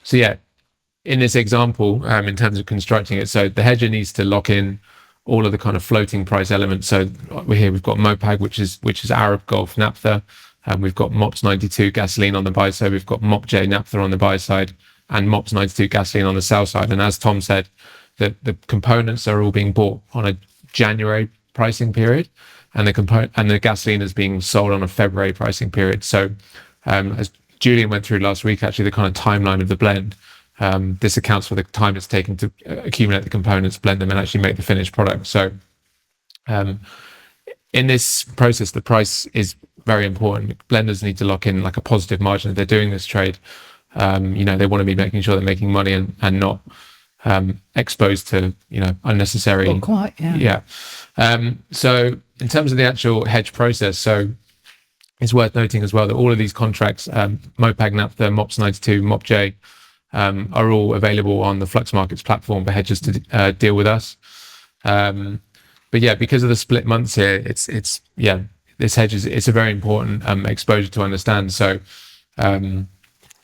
So yeah, in this example, in terms of constructing it, so the hedger needs to lock in all of the kind of floating price elements. So we've got Mopag, which is Arab Gulf Naphtha, and we've got MOPS 92 gasoline on the buy side. We've got Mop J Naphtha on the buy side, and MOPS 92 gasoline on the sell side. And as Tom said, the components are all being bought on a January pricing period, and the gasoline is being sold on a February pricing period. So as Julian went through last week, actually the kind of timeline of the blend, this accounts for the time it's taken to accumulate the components, blend them, and actually make the finished product. So in this process, the price is very important. Blenders need to lock in like a positive margin if they're doing this trade. They want to be making sure they're making money and not exposed to unnecessary. Not quite, yeah. So in terms of the actual hedge process, so it's worth noting as well that all of these contracts, Mopag Naphtha, MOPS 92, Mop J, are all available on the Flux Markets platform for hedgers to deal with us. But yeah, because of the split months here, this hedge it's a very important exposure to understand. So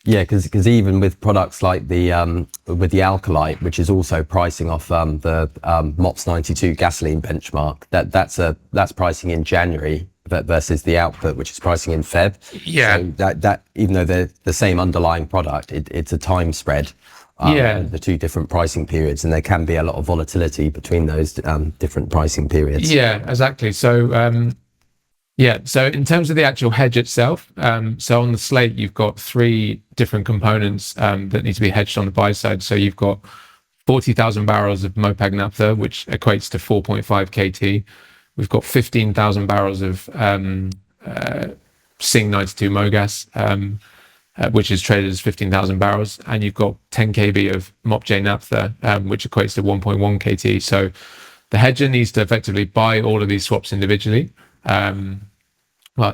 because even with products like the alkalite, which is also pricing off the MOPS 92 gasoline benchmark, that's pricing in January versus the output, which is pricing in Feb. Yeah. So that even though they're the same underlying product, it's a time spread. The two different pricing periods, and there can be a lot of volatility between those different pricing periods. Yeah, exactly. So so in terms of the actual hedge itself, so on the slate you've got three different components that need to be hedged on the buy side. So you've got 40,000 barrels of Mopag Naphtha, which equates to 4.5 KT. We've got 15,000 barrels of Sing 92 MOGAS, which is traded as 15,000 barrels, and you've got 10 kb of Mop J Naphtha, which equates to 1.1 KT. So the hedger needs to effectively buy all of these swaps individually.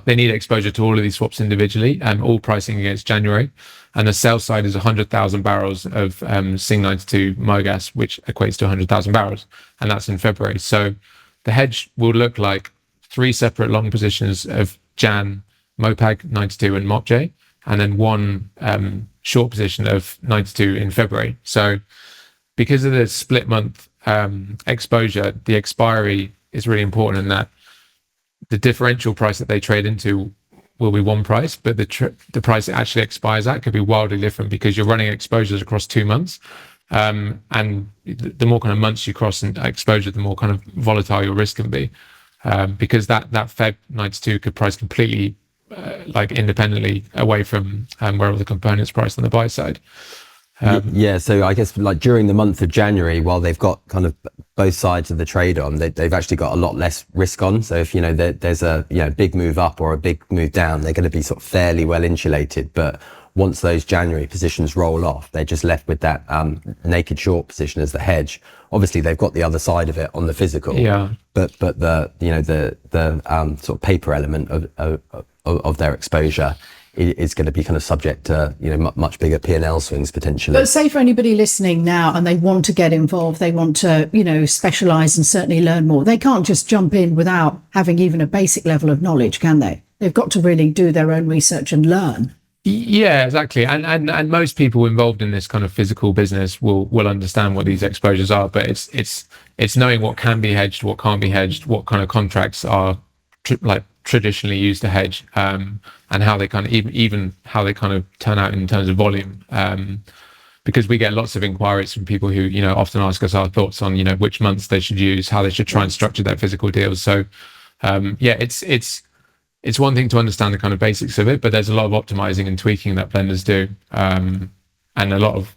They need exposure to all of these swaps individually, all pricing against January. And the sell side is 100,000 barrels of Sing 92 MOGAS, which equates to 100,000 barrels, and that's in February. So the hedge will look like three separate long positions of Jan, Mopag 92 and Mop J, and then one short position of 92 in February. So because of the split month exposure, the expiry is really important in that the differential price that they trade into will be one price, but the price it actually expires at could be wildly different because you're running exposures across 2 months. And the more kind of months you cross in exposure, the more kind of volatile your risk can be, because that Feb 92 could price completely independently away from where all the components priced on the buy side. So I guess like during the month of January, while they've got kind of both sides of the trade on, they've actually got a lot less risk on. So if there's a big move up or a big move down, they're going to be sort of fairly well insulated. But once those January positions roll off, they're just left with that naked short position as the hedge. Obviously, they've got the other side of it on the physical. Yeah. But the sort of paper element of their exposure is going to be kind of subject to much bigger P&L swings potentially. But say for anybody listening now and they want to get involved, they want to specialize and certainly learn more, they can't just jump in without having even a basic level of knowledge, can they? They've got to really do their own research and learn. Yeah, exactly. And most people involved in this kind of physical business will understand what these exposures are, but it's knowing what can be hedged, what can't be hedged, what kind of contracts are traditionally used to hedge, and how they kind of even how they kind of turn out in terms of volume, because we get lots of inquiries from people who often ask us our thoughts on which months they should use, how they should try and structure their physical deals. So it's one thing to understand the kind of basics of it, but there's a lot of optimizing and tweaking that blenders do, and a lot of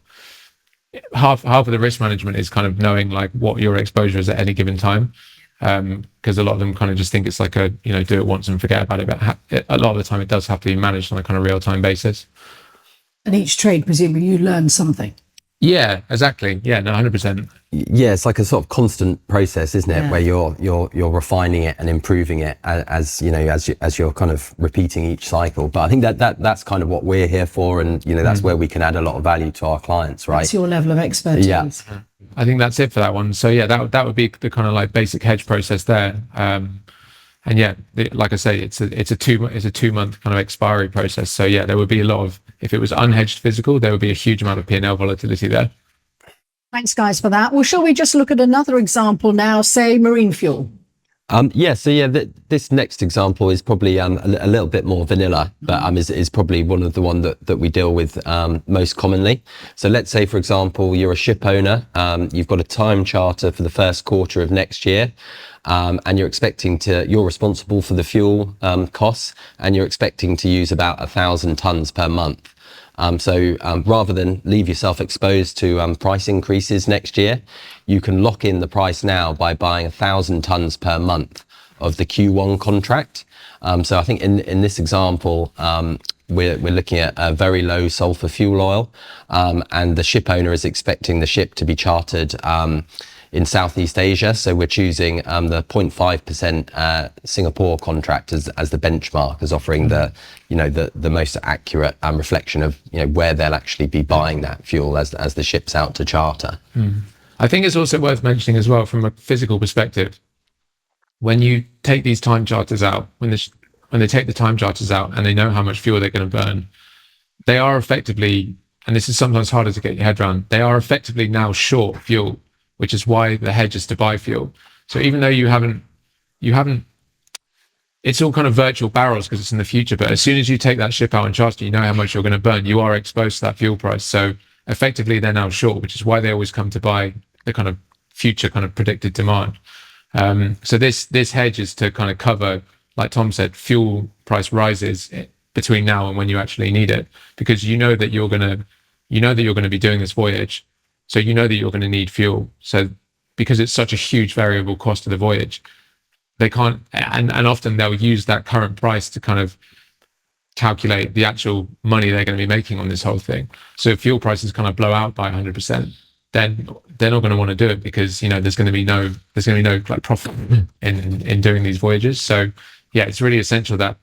half of the risk management is kind of knowing like what your exposure is at any given time. Because a lot of them kind of just think it's like a do it once and forget about it, but a lot of the time it does have to be managed on a kind of real-time basis. And each trade, presumably you learn something. Yeah, exactly. Yeah, no, 100%. Yeah, it's like a sort of constant process, isn't it? Yeah. Where you're refining it and improving it as you're kind of repeating each cycle. But I think that's kind of what we're here for, and that's where we can add a lot of value to our clients, right? It's your level of expertise. Yeah. I think that's it for that one. So yeah, that would be the kind of like basic hedge process there. And yeah, like I say, it's a 2 month kind of expiry process. So yeah, there would be a lot of If it was unhedged physical, there would be a huge amount of P&L volatility there. Thanks, guys, for that. Well, shall we just look at another example now, say marine fuel? This next example is probably a little bit more vanilla, but is probably one of the one that we deal with most commonly. So let's say, for example, you're a ship owner, you've got a time charter for the first quarter of next year, and you're responsible for the fuel costs, and you're expecting to use about 1,000 tons per month. Rather than leave yourself exposed to price increases next year, you can lock in the price now by buying 1,000 tons per month of the Q1 contract. So I think in this example, we're looking at a very low sulfur fuel oil, and the ship owner is expecting the ship to be chartered in Southeast Asia. So we're choosing the 0.5% Singapore contract as the benchmark, as offering the most accurate reflection of where they'll actually be buying that fuel as the ship's out to charter. I think it's also worth mentioning as well, from a physical perspective, when you take these time charters out, when they take the time charters out and they know how much fuel they're going to burn, they are effectively, and this is sometimes harder to get your head around, they are effectively now short fuel, which is why the hedge is to buy fuel. So even though you haven't, it's all kind of virtual barrels because it's in the future, but as soon as you take that ship out and charter, you know how much you're going to burn, you are exposed to that fuel price. So effectively they're now short, which is why they always come to buy the kind of future kind of predicted demand. So this hedge is to kind of cover, like Tom said, fuel price rises between now and when you actually need it, because you know that you're going to be doing this voyage. So you know that you're going to need fuel. So because it's such a huge variable cost of the voyage, they can't, and often they'll use that current price to kind of calculate the actual money they're going to be making on this whole thing. So if fuel prices kind of blow out by 100%, then they're not going to want to do it, because there's going to be no like profit in doing these voyages. So yeah, it's really essential that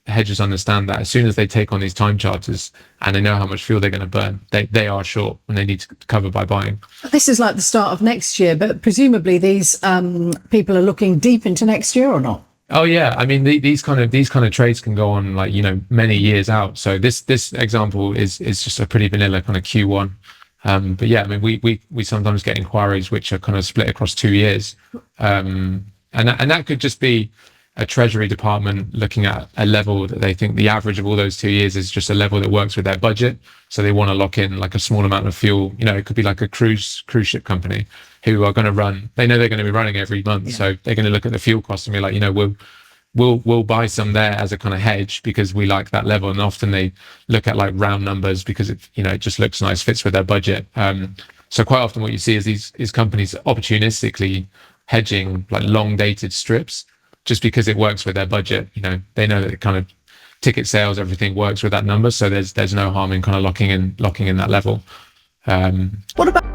hedgers understand that as soon as they take on these time charters and they know how much fuel they're going to burn, they are short when they need to cover by buying. This is like the start of next year, but presumably these people are looking deep into next year, or not? Oh yeah, I mean these kind of trades can go on like many years out. So this example is just a pretty vanilla kind of Q1. But yeah, I mean we sometimes get inquiries which are kind of split across 2 years, and that could just be a treasury department looking at a level that they think the average of all those 2 years is just a level that works with their budget. So they want to lock in like a small amount of fuel. It could be like a cruise ship company who are going to run, they know they're going to be running every month. Yeah. So they're going to look at the fuel cost and be like, we'll buy some there as a kind of hedge because we like that level. And often they look at like round numbers because it just looks nice, fits with their budget. So quite often what you see is these companies opportunistically hedging like long dated strips, just because it works with their budget. They know that it kind of ticket sales, everything works with that number. So there's no harm in kind of locking in that level. What about